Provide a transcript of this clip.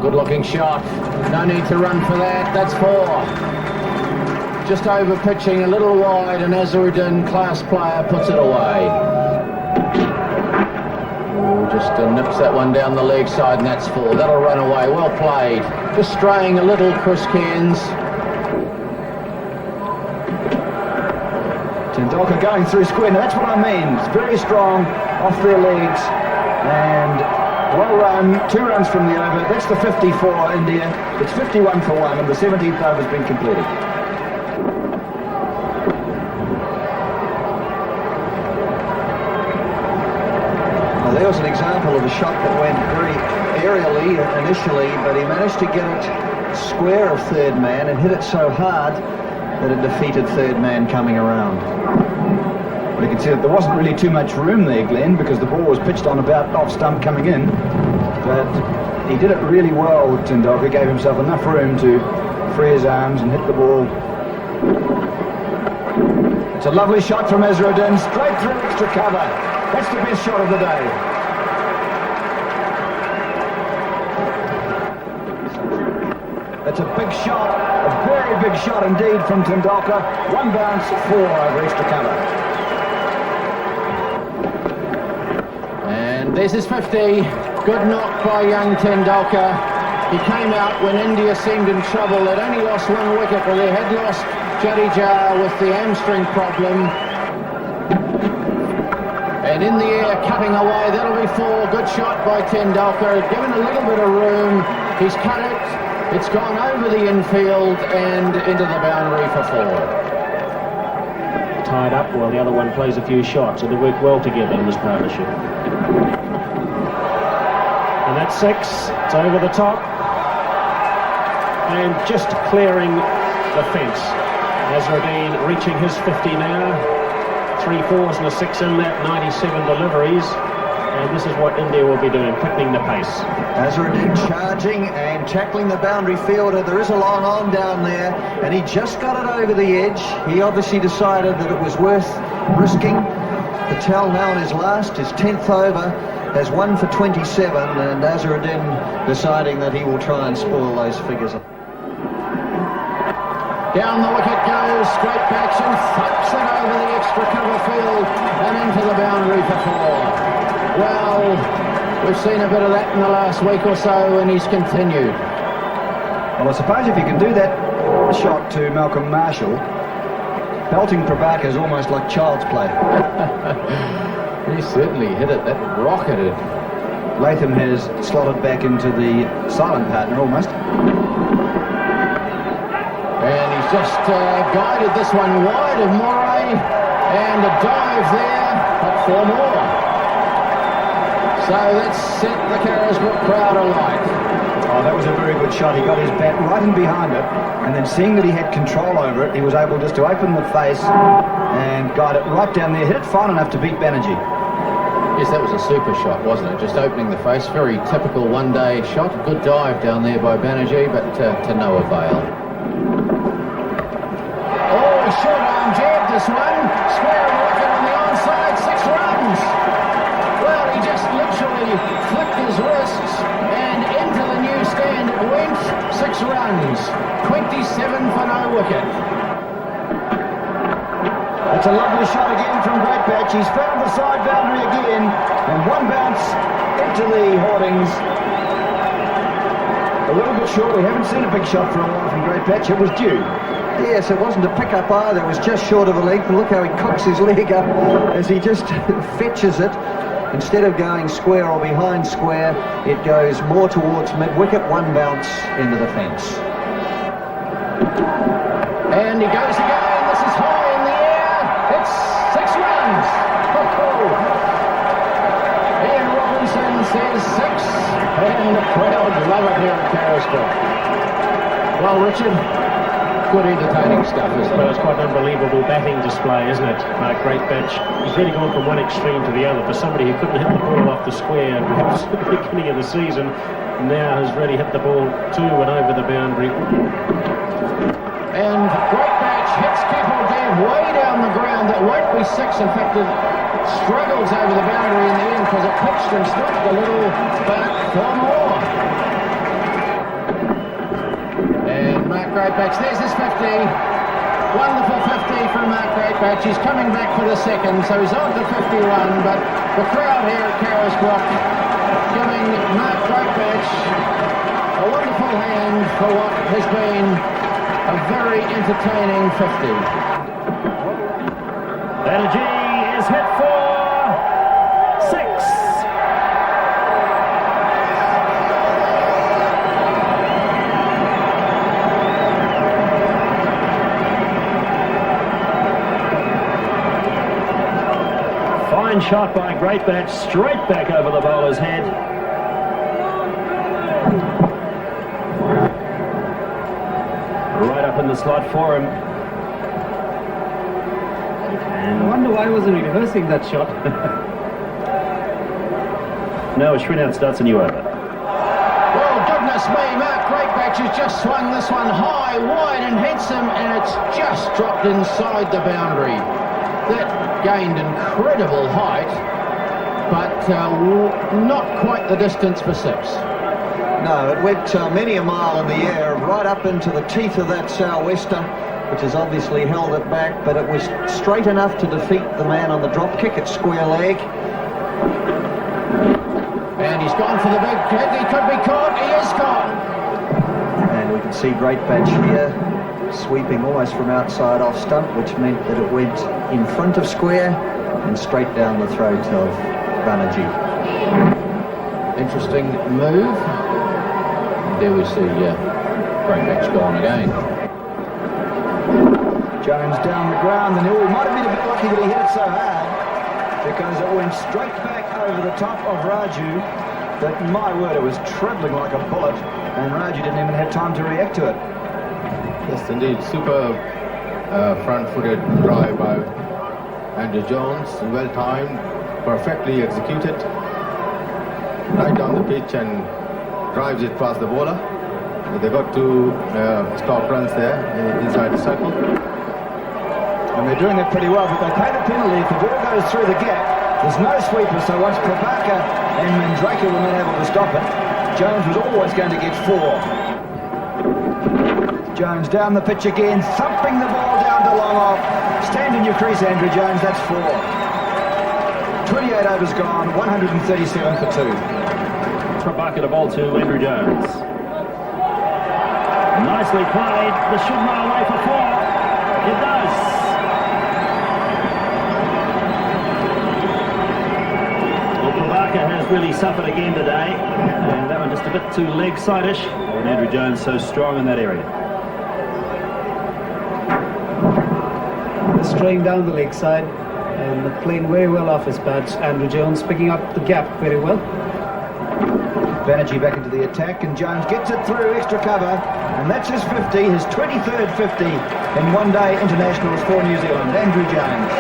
Good looking shot. No need to run for that. That's 4. Just over pitching a little wide, and Azaruddin, class player, puts it away. Just nips that one down the leg side, and that's 4. That'll run away. Well played. Just straying a little, Chris Cairns. Tendulkar going through square. Now that's what I mean. It's very strong off their legs and well run. 2 runs from the over. That's the 50 for India. It's 51 for 1, and the 17th over has been completed. There was an example of a shot that went very aerially initially, but he managed to get it square of third man and hit it so hard that it defeated third man coming around. But you can see that there wasn't really too much room there, Glenn, because the ball was pitched on about off stump coming in. But he did it really well, Tendulkar. Gave himself enough room to free his arms and hit the ball. It's a lovely shot from Azaruddin, straight through extra cover. That's the best shot of the day. That's a big shot, a very big shot indeed from Tendulkar. 1 bounce, 4 over extra cover. And there's his 50. Good knock by young Tendulkar. He came out when India seemed in trouble. They'd only lost 1 wicket, but they had lost Jadeja with the hamstring problem. And in the air, cutting away, that'll be 4. Good shot by Tendulkar. Given a little bit of room, he's cut it. It's gone over the infield and into the boundary for 4. Tied up while the other one plays a few shots, so they work well together in this partnership. And that's 6. It's over the top. And just clearing the fence. Azaruddin reaching his 50 now. 3 4s and a 6 in that, 97 deliveries. And this is what India will be doing, quickening the pace. Azaruddin charging and tackling the boundary fielder. There is a long on down there, and he just got it over the edge. He obviously decided that it was worth risking. Patel now in his last, his 10th over, has 1 for 27, and Azaruddin deciding that he will try and spoil those figures. Down the wicket goes, Gretbatch, and thumps it over the extra cover field and into the boundary for 4. Well, we've seen a bit of that in the last week or so, and he's continued. Well, I suppose if you can do that shot to Malcolm Marshall, belting Prabhakar is almost like child's play. He certainly hit it, that rocketed. Latham has slotted back into the silent partner almost. And he's just guided this one wide of Moray, and a dive there, but 4 more. So that's set the Carisbrook crowd alight. Oh, that was a very good shot. He got his bat right in behind it, and then seeing that he had control over it, he was able just to open the face and guide it right down there. Hit it fine enough to beat Banerjee. Yes, that was a super shot, wasn't it? Just opening the face. Very typical one-day shot. Good dive down there by Banerjee, but to no avail. Short arm jab this one, square of the wicket on the onside, 6 runs. Well, he just literally flicked his wrists and into the new stand it went, 6 runs, 27 for no wicket. That's a lovely shot again from Gretbatch. He's found the side boundary again, and 1 bounce into the hoardings. A little bit short. We haven't seen a big shot for a while from Gretbatch. It was due. Yes, it wasn't a pick-up either. It was just short of a length. And look how he cocks his leg up as he just fetches it. Instead of going square or behind square, it goes more towards mid-wicket. 1 bounce into the fence. And he goes again. This is high in the air. It's 6 runs. Ian Robinson says 6. And the crowd love it here at Carisbrook. Well, Richard, good entertaining stuff, isn't it? Well, it's quite an unbelievable batting display, isn't it? Gretbatch. He's really gone from one extreme to the other. For somebody who couldn't hit the ball off the square perhaps at the beginning of the season, now has really hit the ball to and over the boundary. And Gretbatch hits Keppel Dev way down the ground. That won't be 6. In fact, it struggles over the boundary in the end because it pitched and stopped a little, but 4 more. Gretbatch. There's his 50. Wonderful 50 from Mark Gretbatch. He's coming back for the second, so he's on to 51, but the crowd here at Carisbrook giving Mark Gretbatch a wonderful hand for what has been a very entertaining 50. Energy is hit for 6. Fine shot by Gretbatch, straight back over the bowler's head. Right up in the slot for him. And I wonder why wasn't he rehearsing that shot? No, Srinath starts a new over. Well, goodness me, Mark Gretbatch has just swung this one high, wide and handsome, and it's just dropped inside the boundary. That gained incredible height, but not quite the distance for 6. No, it went many a mile in the air, right up into the teeth of that sou'wester, which has obviously held it back, but it was straight enough to defeat the man on the drop kick at square leg. And he's gone for the big hit. He could be caught. He is caught. And we can see Gretbatch here sweeping almost from outside off stump, which meant that it went in front of square and straight down the throat of Banerjee. Interesting move. There we see Gretbatch gone again. Jhones down the ground, and he might have been a bit lucky that he hit it so hard, because it went straight back over the top of Raju. But my word, it was travelling like a bullet, and Raju didn't even have time to react to it. Yes, indeed. Superb front-footed drive by Andrew Jhones. Well-timed, perfectly executed. Right down the pitch and drives it past the bowler. They got 2 stop runs there inside the circle. And they're doing it pretty well, but they pay the penalty if the ball goes through the gap. There's no sweeper, so once Prabhakar and Mandrake were not able to stop it, Jhones was always going to get 4. Jhones down the pitch again, thumping the ball down to long off. Stand in your crease, Andrew Jhones, that's 4. 28 overs gone, 137 for 2. Prabhakar to bowl to Andrew Jhones. Nicely played. This should run away for 4. It does. Well, Prabhakar has really suffered again today, and that one just a bit too leg-side-ish. And Andrew Jhones so strong in that area. Straying down the leg side and playing very well off his pads. Andrew Jhones picking up the gap very well. Banerjee back into the attack, and Jhones gets it through, extra cover, and that's his 50, his 23rd 50 in one-day internationals for New Zealand. Andrew Jhones.